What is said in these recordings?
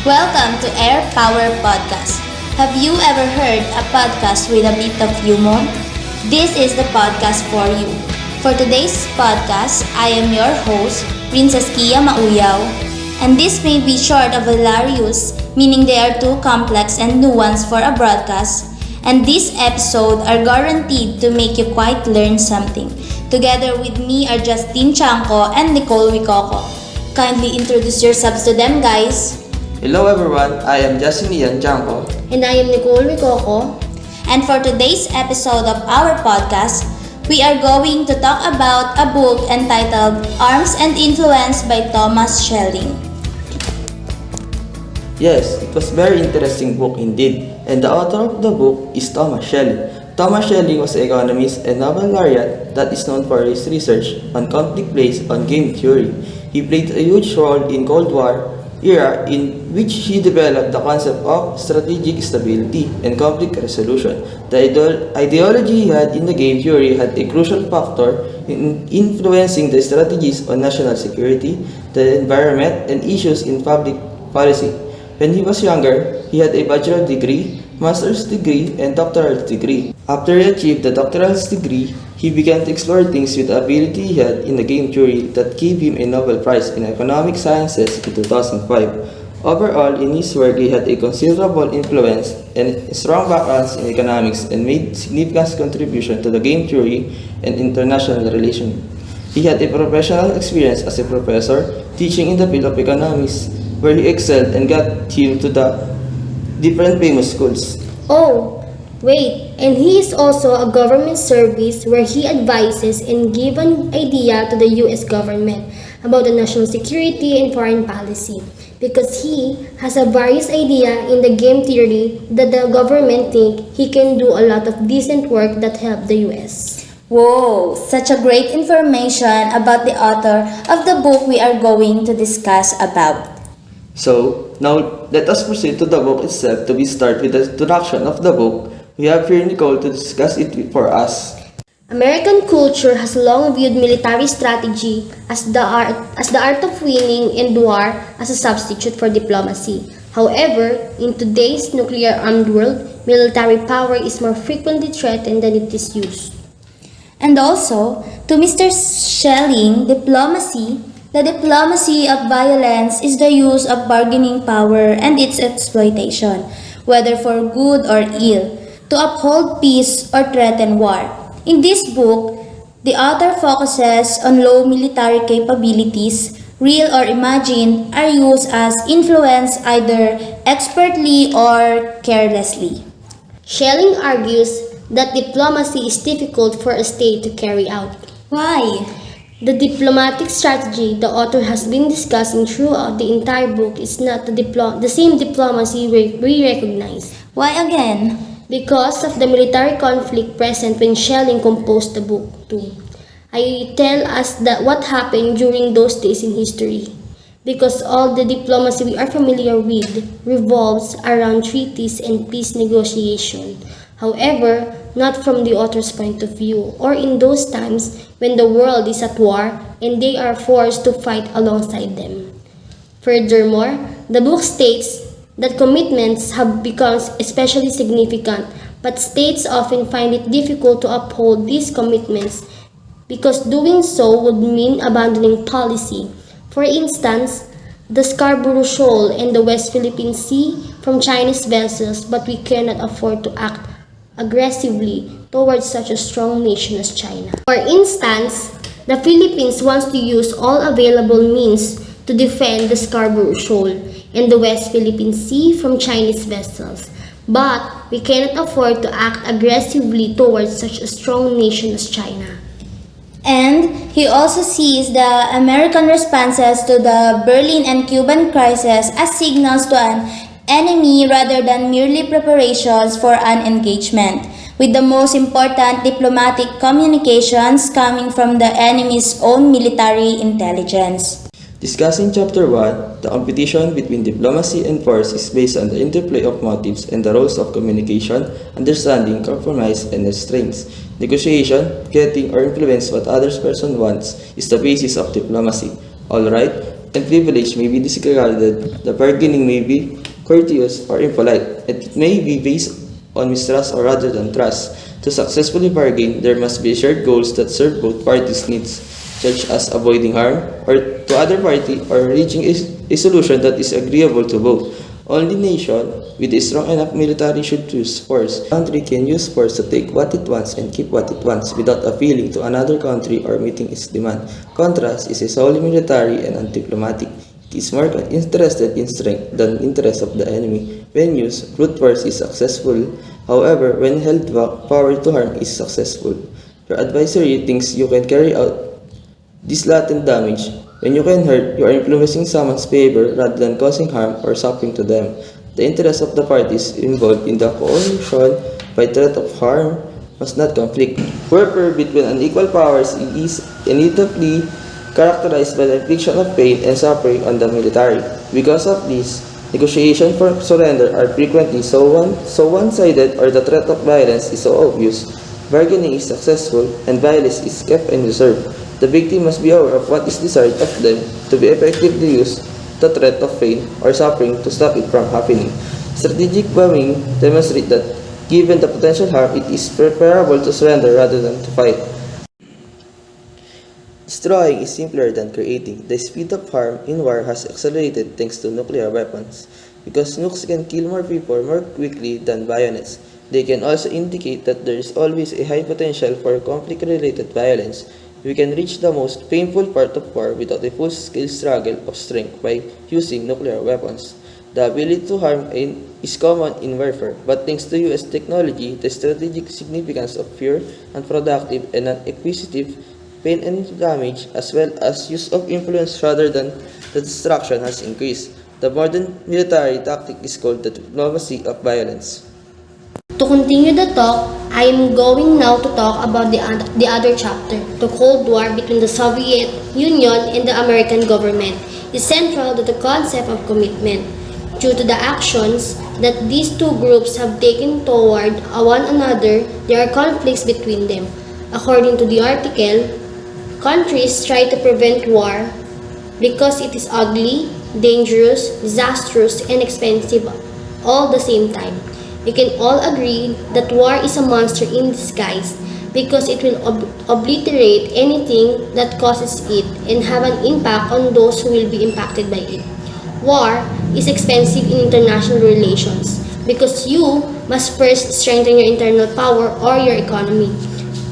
Welcome to Air Power Podcast. Have you ever heard a podcast with a bit of humor? This is the podcast for you. For today's podcast, I am your host, Princess Kia Mauyaw. And this may be short of hilarious, meaning they are too complex and nuanced for a broadcast. And this episode are guaranteed to make you quite learn something. Together with me are Justine Chanco and Nicole Wicoco. Kindly introduce yourselves to them, guys. Hello everyone, I am Justinian Janko. And I am Nicole Wicoco. And for today's episode of our podcast, we are going to talk about a book entitled Arms and Influence by Thomas Schelling. Yes, it was a very interesting book indeed, and the author of the book is Thomas Schelling. Thomas Schelling was an economist and Nobel laureate that is known for his research on conflict based on game theory. He played a huge role in Cold War era in which he developed the concept of strategic stability and conflict resolution. The ideology he had in the game theory had a crucial factor in influencing the strategies on national security, the environment, and issues in public policy. When he was younger, he had a bachelor's degree, master's degree, and doctoral degree. After he achieved the doctoral degree, he began to explore things with the ability he had in the game theory that gave him a Nobel Prize in Economic Sciences in 2005. Overall, in his work, he had a considerable influence and strong backgrounds in economics and made significant contribution to the game theory and international relations. He had a professional experience as a professor teaching in the field of economics, where he excelled and got him to the different famous schools. Oh, wait, and he is also a government service where he advises and gives an idea to the US government about the national security and foreign policy because he has a various idea in the game theory that the government think he can do a lot of decent work that help the US. Whoa, such a great information about the author of the book we are going to discuss about. So, now let us proceed to the book itself. To start with the introduction of the book, we have here Nicole to discuss it for us. American culture has long viewed military strategy as the art of winning in war as a substitute for diplomacy. However, in today's nuclear-armed world, military power is more frequently threatened than it is used. And also, to Mr. Schelling, the diplomacy of violence is the use of bargaining power and its exploitation, whether for good or ill, to uphold peace or threaten war. In this book, the author focuses on low military capabilities, real or imagined, are used as influence either expertly or carelessly. Schelling argues that diplomacy is difficult for a state to carry out. Why? The diplomatic strategy the author has been discussing throughout the entire book is not the same diplomacy we recognize. Why again? Because of the military conflict present when Schelling composed the book too. I tell us that what happened during those days in history. Because all the diplomacy we are familiar with revolves around treaties and peace negotiation. However, not from the author's point of view, or in those times when the world is at war and they are forced to fight alongside them. Furthermore, the book states that commitments have become especially significant, but states often find it difficult to uphold these commitments because doing so would mean abandoning policy. For instance, the Scarborough Shoal and the West Philippine Sea from Chinese vessels, but we cannot afford to act aggressively towards such a strong nation as China. For instance, the Philippines wants to use all available means to defend the Scarborough Shoal and the West Philippine Sea from Chinese vessels, but we cannot afford to act aggressively towards such a strong nation as China. And he also sees the American responses to the Berlin and Cuban crisis as signals to an enemy rather than merely preparations for an engagement, with the most important diplomatic communications coming from the enemy's own military intelligence. Discussing Chapter 1, the competition between diplomacy and force is based on the interplay of motives and the roles of communication, understanding, compromise, and restraints. Negotiation, getting or influence what other person wants, is the basis of diplomacy. Alright, and privilege may be disregarded, the bargaining may be courteous or impolite, and it may be based on mistrust or rather than trust. To successfully bargain, there must be shared goals that serve both parties' needs, such as avoiding harm or to other party or reaching a solution that is agreeable to both. Only nation with a strong enough military should use force. A country can use force to take what it wants and keep what it wants without appealing to another country or meeting its demand. Contrast is a solely military and undiplomatic. It is more interested in strength than interest of the enemy. When used, brute force is successful. However, when held back, power to harm is successful. Your advisory thinks you can carry out this latent damage. When you can hurt, you are influencing someone's favor rather than causing harm or suffering to them. The interests of the parties involved in the coalition by threat of harm must not conflict. Warfare between unequal powers is inevitably characterized by the infliction of pain and suffering on the military. Because of this, negotiations for surrender are frequently so one-sided or the threat of violence is so obvious. Bargaining is successful and violence is kept and reserved. The victim must be aware of what is desired of them to be effectively use the threat of pain or suffering to stop it from happening. Strategic bombing demonstrates that given the potential harm, it is preferable to surrender rather than to fight. Destroying is simpler than creating. The speed of harm in war has accelerated thanks to nuclear weapons. Because nukes can kill more people more quickly than bayonets, they can also indicate that there is always a high potential for conflict-related violence. We can reach the most painful part of war without a full-scale struggle of strength by using nuclear weapons. The ability to harm is common in warfare, but thanks to US technology, the strategic significance of pure, unproductive, and non-acquisitive pain and damage, as well as use of influence rather than the destruction, has increased. The modern military tactic is called the diplomacy of violence. To continue the talk, I am going now to talk about the other chapter. The Cold War between the Soviet Union and the American government is central to the concept of commitment. Due to the actions that these two groups have taken toward one another, there are conflicts between them. According to the article, countries try to prevent war because it is ugly, dangerous, disastrous, and expensive all the same time. We can all agree that war is a monster in disguise because it will obliterate anything that causes it and have an impact on those who will be impacted by it. War is expensive in international relations because you must first strengthen your internal power or your economy.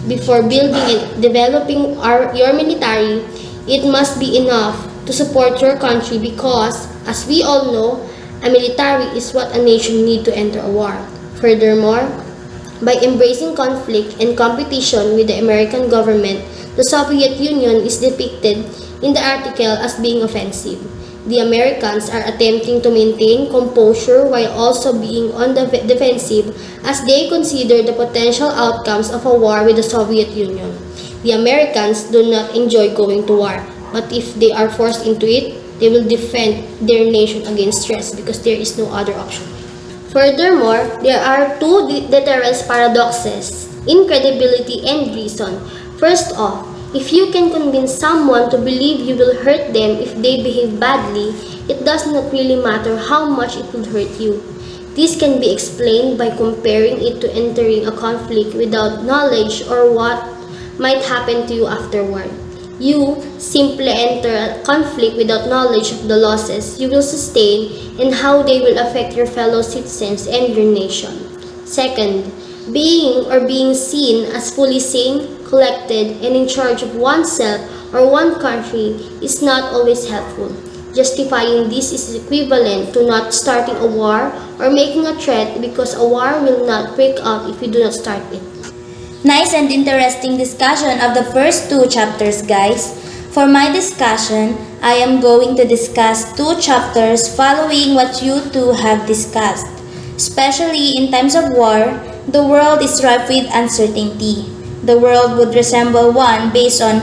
Before building and developing your military, it must be enough to support your country because, as we all know, a military is what a nation needs to enter a war. Furthermore, by embracing conflict and competition with the American government, the Soviet Union is depicted in the article as being offensive. The Americans are attempting to maintain composure while also being on the defensive as they consider the potential outcomes of a war with the Soviet Union. The Americans do not enjoy going to war, but if they are forced into it, they will defend their nation against stress because there is no other option. Furthermore, there are two deterrence paradoxes: incredibility and reason. First off, if you can convince someone to believe you will hurt them if they behave badly, it does not really matter how much it will hurt you. This can be explained by comparing it to entering a conflict without knowledge or what might happen to you afterward. You simply enter a conflict without knowledge of the losses you will sustain and how they will affect your fellow citizens and your nation. Second, being seen as fully sane, collected, and in charge of oneself or one country is not always helpful. Justifying this is equivalent to not starting a war or making a threat because a war will not break out if you do not start it. Nice and interesting discussion of the first two chapters, guys. For my discussion, I am going to discuss two chapters following what you two have discussed. Especially in times of war, the world is rife with uncertainty. The world would resemble one based on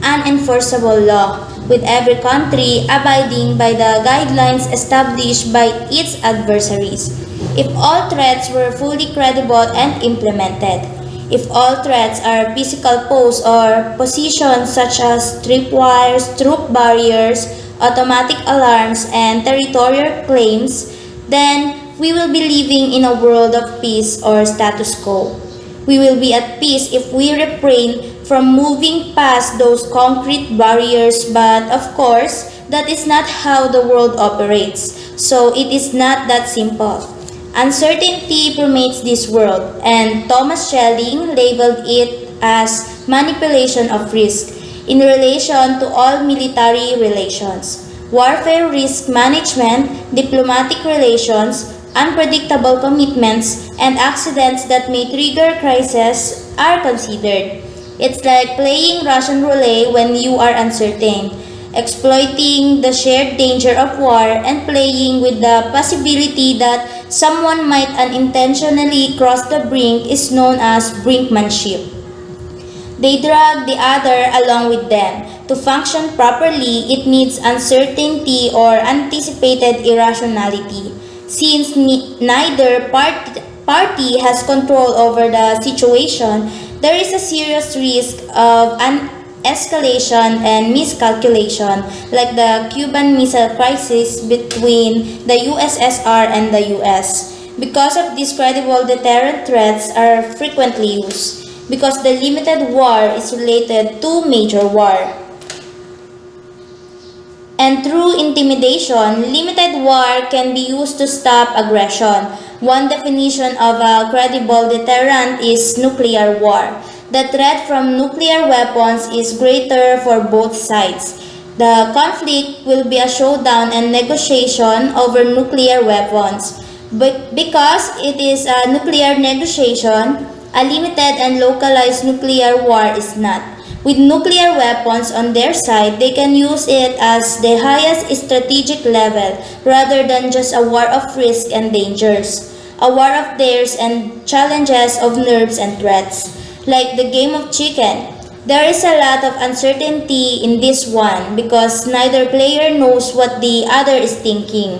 unenforceable law, with every country abiding by the guidelines established by its adversaries. If all threats were fully credible and implemented, if all threats are physical posts or positions such as tripwires, troop barriers, automatic alarms, and territorial claims, then we will be living in a world of peace or status quo. We will be at peace if we refrain from moving past those concrete barriers, but of course, that is not how the world operates. So it is not that simple. Uncertainty permeates this world, and Thomas Schelling labeled it as manipulation of risk in relation to all military relations. Warfare risk management, diplomatic relations, unpredictable commitments, and accidents that may trigger crises are considered. It's like playing Russian roulette when you are uncertain, exploiting the shared danger of war and playing with the possibility that someone might unintentionally cross the brink is known as brinkmanship. They drag the other along with them. To function properly, it needs uncertainty or anticipated irrationality. Since neither party has control over the situation, there is a serious risk of an escalation and miscalculation, like the Cuban Missile Crisis between the USSR and the US. Because of these, credible deterrent threats are frequently used, because the limited war is related to major war. And through intimidation, limited war can be used to stop aggression. One definition of a credible deterrent is nuclear war. The threat from nuclear weapons is greater for both sides. The conflict will be a showdown and negotiation over nuclear weapons. But because it is a nuclear negotiation, a limited and localized nuclear war is not. With nuclear weapons on their side, they can use it as the highest strategic level rather than just a war of risk and dangers. A war of dares and challenges of nerves and threats. Like the game of chicken, there is a lot of uncertainty in this one because neither player knows what the other is thinking.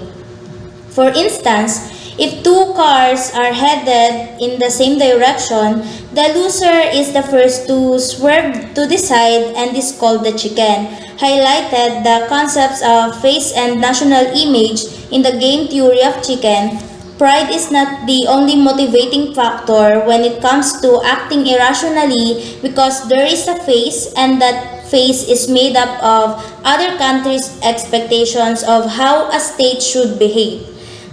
For instance, if two cars are headed in the same direction, the loser is the first to swerve to the side and is called the chicken. Highlighted the concepts of face and national image in the game theory of chicken. Pride is not the only motivating factor when it comes to acting irrationally because there is a face and that face is made up of other countries' expectations of how a state should behave,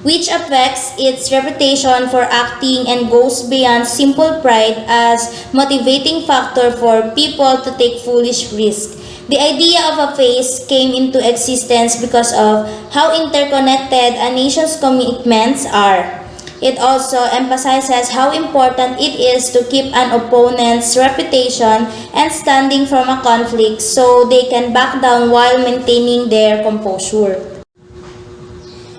which affects its reputation for acting and goes beyond simple pride as motivating factor for people to take foolish risks. The idea of a face came into existence because of how interconnected a nation's commitments are. It also emphasizes how important it is to keep an opponent's reputation and standing from a conflict so they can back down while maintaining their composure.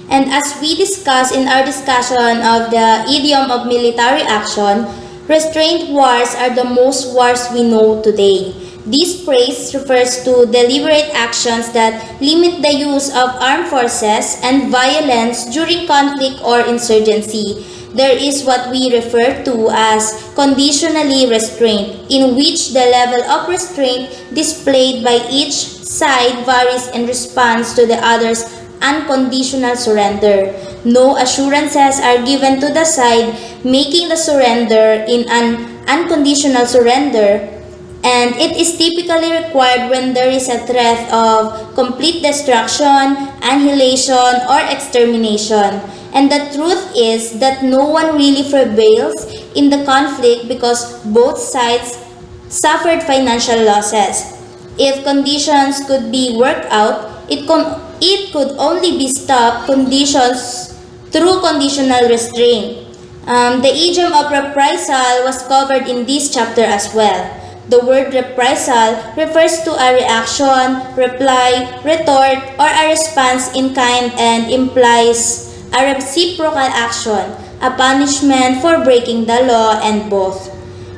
And as we discussed in our discussion of the idiom of military action, restrained wars are the most wars we know today. This phrase refers to deliberate actions that limit the use of armed forces and violence during conflict or insurgency. There is what we refer to as conditionally restraint, in which the level of restraint displayed by each side varies in response to the other's unconditional surrender. No assurances are given to the side making the surrender in an unconditional surrender, and it is typically required when there is a threat of complete destruction, annihilation, or extermination. And the truth is that no one really prevails in the conflict because both sides suffered financial losses. If conditions could be worked out, it could only be stopped conditions through conditional restraint. The idiom of reprisal was covered in this chapter as well. The word reprisal refers to a reaction, reply, retort, or a response in kind and implies a reciprocal action, a punishment for breaking the law, and both.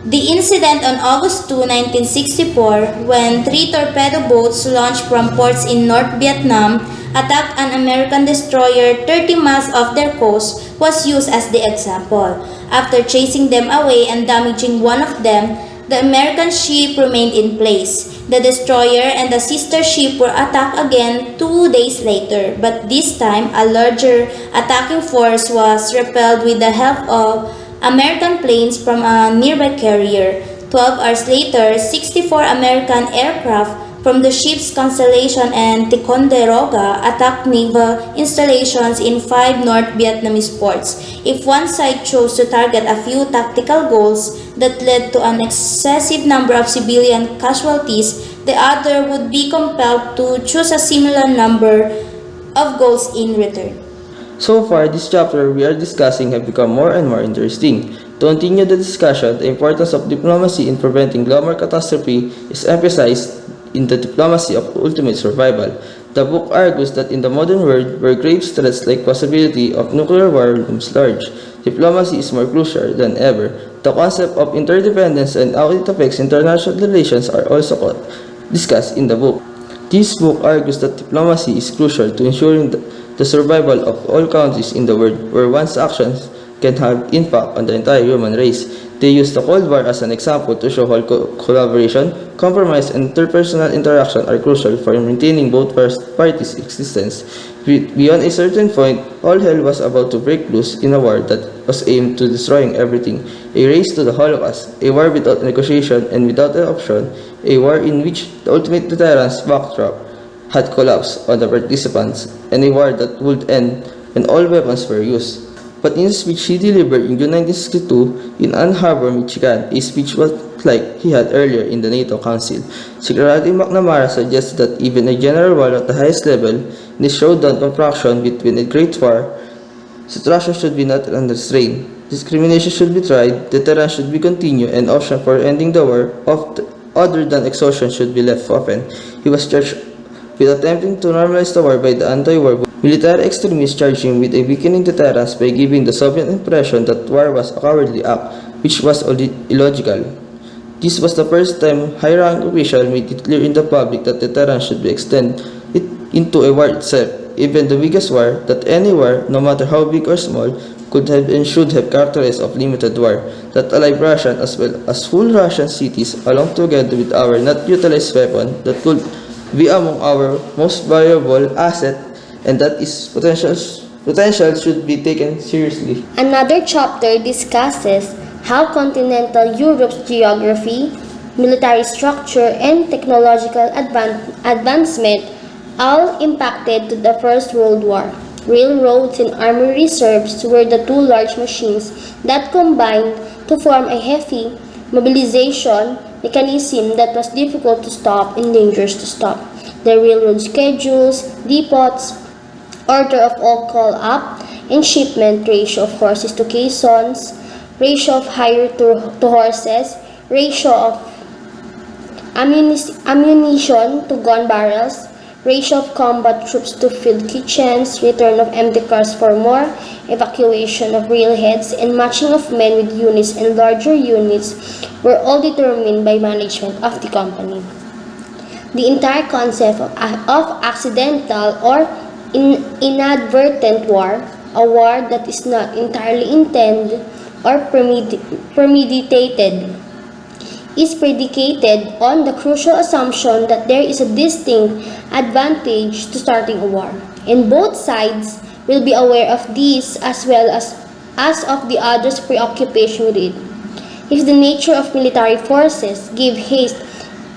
The incident on August 2, 1964, when 3 torpedo boats launched from ports in North Vietnam attacked an American destroyer 30 miles off their coast, was used as the example. After chasing them away and damaging one of them, the American ship remained in place. The destroyer and the sister ship were attacked again 2 2 days later, but this time a larger attacking force was repelled with the help of American planes from a nearby carrier. 12 hours later, 64 American aircraft from the ships Constellation and Ticonderoga attacked naval installations in 5 North Vietnamese ports. If one side chose to target a few tactical goals that led to an excessive number of civilian casualties, the other would be compelled to choose a similar number of goals in return. So far, this chapter we are discussing have become more and more interesting. To continue the discussion, the importance of diplomacy in preventing global catastrophe is emphasized in the diplomacy of ultimate survival. The book argues that in the modern world, where grave threats like possibility of nuclear war looms large, diplomacy is more crucial than ever. The concept of interdependence and how it affects international relations are also discussed in the book. This book argues that diplomacy is crucial to ensuring the survival of all countries in the world, where one's actions can have impact on the entire human race. They use the Cold War as an example to show how collaboration, compromise, and interpersonal interaction are crucial for maintaining both parties' existence. Beyond a certain point, all hell was about to break loose in a war that was aimed to destroying everything. A race to the Holocaust, a war without negotiation and without an option, a war in which the ultimate deterrence backdrop had collapsed on the participants, and a war that would end when all weapons were used. But in a speech he delivered in June 1962 in Ann Arbor, Michigan, a speech was like he had earlier in the NATO Council. Secretary McNamara suggested that even a general war at the highest level, in this showdown confrontation between a great war, Russia should be not under strain. Discrimination should be tried, deterrence should be continued, and option for ending the war other than exhaustion should be left open. He was charged with attempting to normalize the war by the anti-war movement. Military extremists charged him with a weakening deterrence by giving the Soviet impression that war was a cowardly act, which was illogical. This was the first time high-ranking official made it clear in the public that deterrence should be extended into a war itself. Even the biggest war, that any war, no matter how big or small, could have and should have characteristics of limited war, that alive Russian as well as full Russian cities along together with our not utilized weapon that could be among our most valuable asset, and that is potential should be taken seriously. Another chapter discusses how continental Europe's geography, military structure, and technological advancement all impacted to the First World War. Railroads and army reserves were the two large machines that combined to form a heavy mobilization mechanism that was difficult to stop and dangerous to stop. The railroad schedules, depots, order of all call up and shipment, ratio of horses to caissons, ratio of hire to horses, ratio of ammunition to gun barrels, ratio of combat troops to field kitchens, return of empty cars for more, evacuation of railheads, and matching of men with units and larger units were all determined by management of the company. The entire concept of accidental or inadvertent war, a war that is not entirely intended or premeditated, is predicated on the crucial assumption that there is a distinct advantage to starting a war, and both sides will be aware of this as well as of the other's preoccupation with it. If the nature of military forces give haste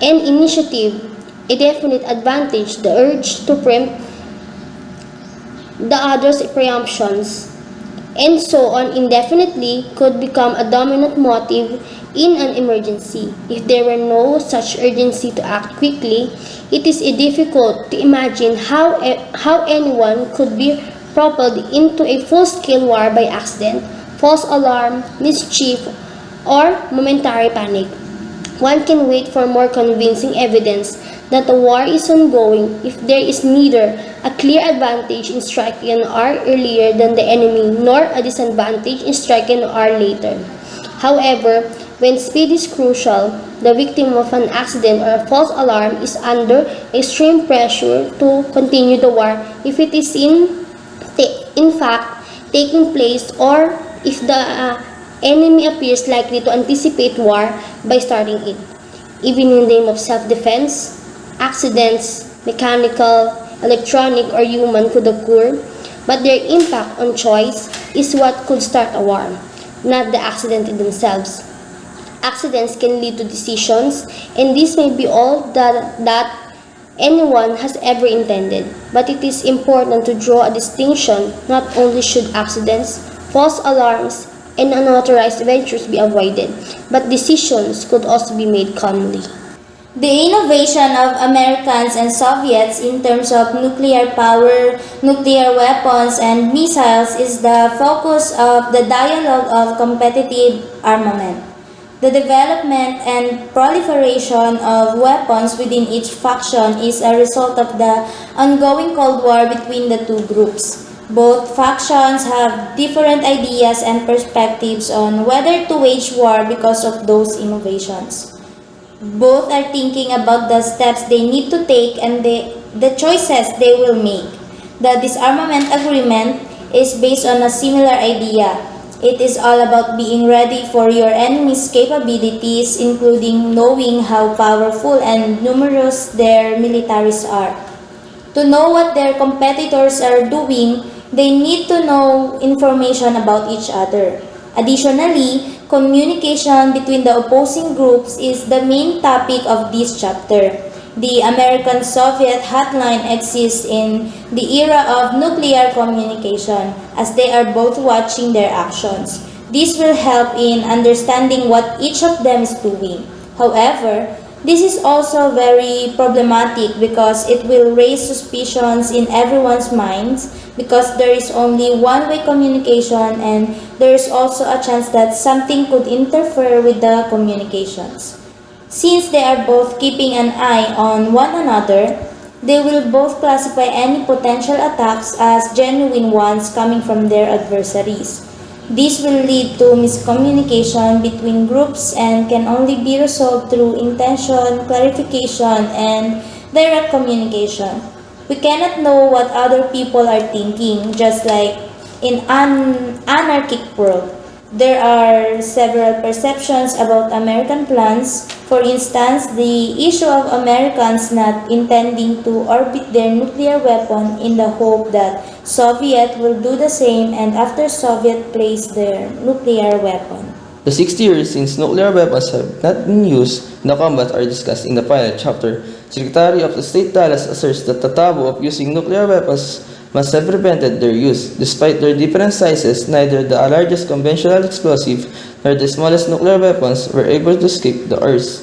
and initiative a definite advantage, the urge to preempt the other's preemptions, and so on indefinitely, could become a dominant motive in an emergency. If there were no such urgency to act quickly, it is difficult to imagine how anyone could be propelled into a full-scale war by accident, false alarm, mischief, or momentary panic. One can wait for more convincing evidence that the war is ongoing if there is neither a clear advantage in striking an hour earlier than the enemy nor a disadvantage in striking an hour later. However, when speed is crucial, the victim of an accident or a false alarm is under extreme pressure to continue the war if it is in fact taking place, or if the enemy appears likely to anticipate war by starting it. Even in the name of self-defense, accidents, mechanical, electronic, or human could occur, but their impact on choice is what could start a war, not the accident in themselves. Accidents can lead to decisions, and this may be all that anyone has ever intended. But it is important to draw a distinction. Not only should accidents, false alarms, and unauthorized ventures be avoided, but decisions could also be made calmly. The innovation of Americans and Soviets in terms of nuclear power, nuclear weapons, and missiles is the focus of the dialogue of competitive armament. The development and proliferation of weapons within each faction is a result of the ongoing Cold War between the two groups. Both factions have different ideas and perspectives on whether to wage war because of those innovations. Both are thinking about the steps they need to take and the choices they will make. The disarmament agreement is based on a similar idea. It is all about being ready for your enemy's capabilities, including knowing how powerful and numerous their militaries are. To know what their competitors are doing, they need to know information about each other. Additionally, communication between the opposing groups is the main topic of this chapter. The American-Soviet hotline exists in the era of nuclear communication, as they are both watching their actions. This will help in understanding what each of them is doing. However, this is also very problematic because it will raise suspicions in everyone's minds because there is only one-way communication and there is also a chance that something could interfere with the communications. Since they are both keeping an eye on one another, they will both classify any potential attacks as genuine ones coming from their adversaries. This will lead to miscommunication between groups and can only be resolved through intention, clarification, and direct communication. We cannot know what other people are thinking, just like in an anarchic world. There are several perceptions about American plans. For instance, the issue of Americans not intending to orbit their nuclear weapon in the hope that Soviet will do the same and after Soviet place their nuclear weapon. The 60 years since nuclear weapons have not been used in the combat are discussed in the final chapter. Secretary of the State Dallas asserts that the taboo of using nuclear weapons must have prevented their use. Despite their different sizes, neither the largest conventional explosive nor the smallest nuclear weapons were able to escape the Earth.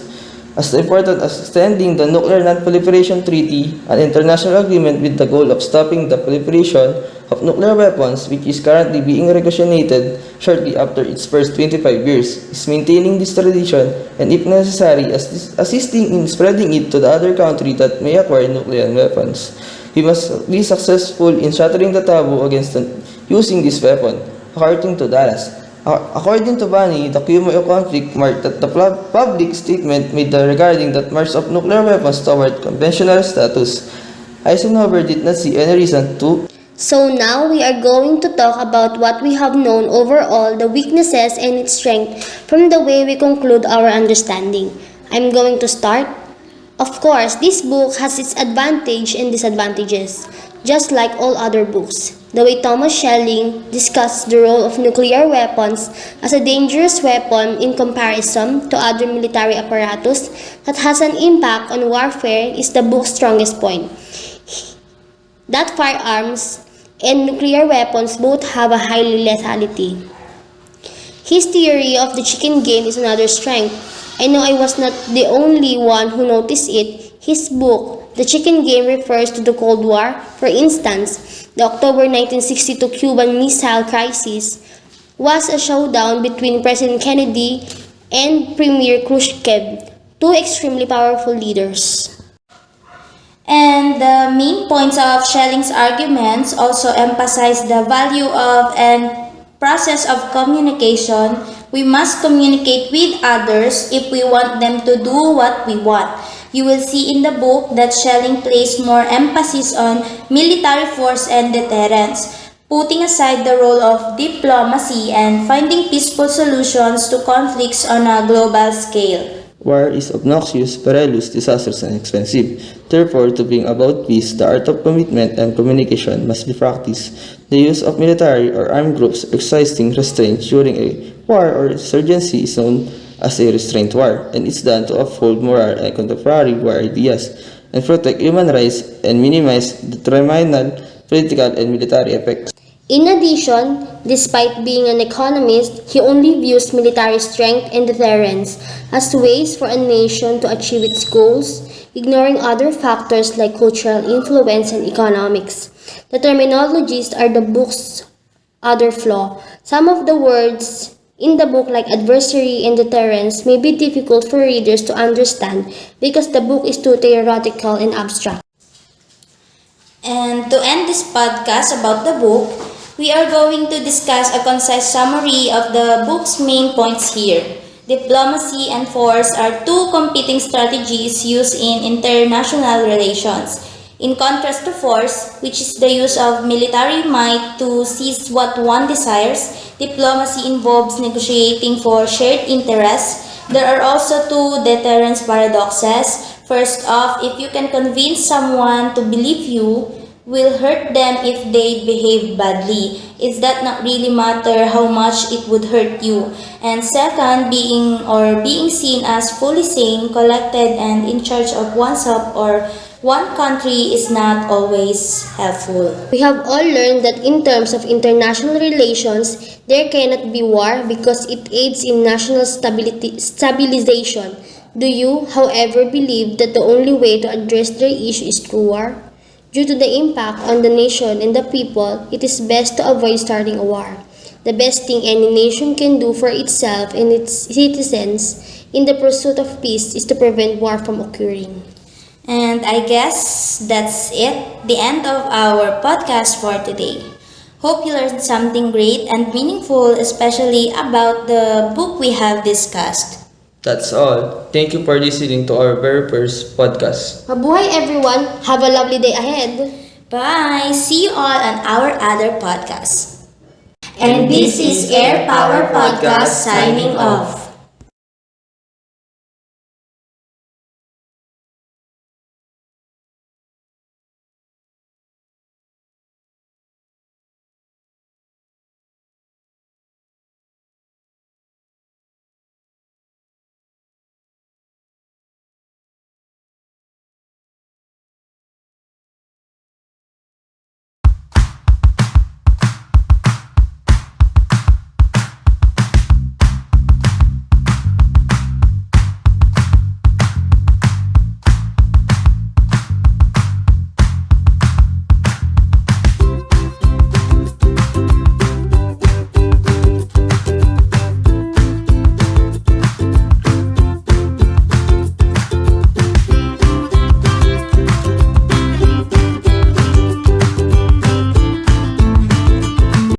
As important as extending the Nuclear Non-Proliferation Treaty, an international agreement with the goal of stopping the proliferation of nuclear weapons, which is currently being negotiated shortly after its first 25 years, is maintaining this tradition and, if necessary, assisting in spreading it to the other country that may acquire nuclear weapons. We must be successful in shattering the taboo against using this weapon, according to Dallas. According to Bani, the QMO conflict marked that the public statement made regarding that march of nuclear weapons toward conventional status. Eisenhower did not see any reason to. So now we are going to talk about what we have known overall, the weaknesses and its strength from the way we conclude our understanding. I'm going to start. Of course, this book has its advantages and disadvantages, just like all other books. The way Thomas Schelling discussed the role of nuclear weapons as a dangerous weapon in comparison to other military apparatus that has an impact on warfare is the book's strongest point. That firearms and nuclear weapons both have a high lethality. His theory of the chicken game is another strength. I know I was not the only one who noticed it. His book, The Chicken Game, refers to the Cold War. For instance, the October 1962 Cuban Missile Crisis was a showdown between President Kennedy and Premier Khrushchev, two extremely powerful leaders. And the main points of Schelling's arguments also emphasize the value of and process of communication. We must communicate with others if we want them to do what we want. You will see in the book that Schelling placed more emphasis on military force and deterrence, putting aside the role of diplomacy and finding peaceful solutions to conflicts on a global scale. War is obnoxious, perilous, disastrous, and expensive. Therefore, to bring about peace, the art of commitment and communication must be practiced. The use of military or armed groups exercising restraint during a war or insurgency is known as a restraint war, and it's done to uphold moral and contemporary war ideas, and protect human rights and minimize the detrimental political and military effects. In addition, despite being an economist, he only views military strength and deterrence as ways for a nation to achieve its goals, ignoring other factors like cultural influence and economics. The terminologies are the book's other flaw. Some of the words in the book, like adversary and deterrence, may be difficult for readers to understand because the book is too theoretical and abstract. And to end this podcast about the book, we are going to discuss a concise summary of the book's main points here. Diplomacy and force are two competing strategies used in international relations. In contrast to force, which is the use of military might to seize what one desires, diplomacy involves negotiating for shared interests. There are also two deterrence paradoxes. First off, if you can convince someone to believe you will hurt them if they behave badly, it's that not really matter how much it would hurt you. And second, being seen as fully sane, collected, and in charge of oneself or one country is not always helpful. We have all learned that in terms of international relations, there cannot be war because it aids in national stabilization. Do you, however, believe that the only way to address their issue is through war? Due to the impact on the nation and the people, it is best to avoid starting a war. The best thing any nation can do for itself and its citizens in the pursuit of peace is to prevent war from occurring. And I guess that's it, the end of our podcast for today. Hope you learned something great and meaningful, especially about the book we have discussed. That's all. Thank you for listening to our very first podcast. Mabuhay everyone! Have a lovely day ahead! Bye! See you all on our other podcasts. And this is Air Power Podcast signing off.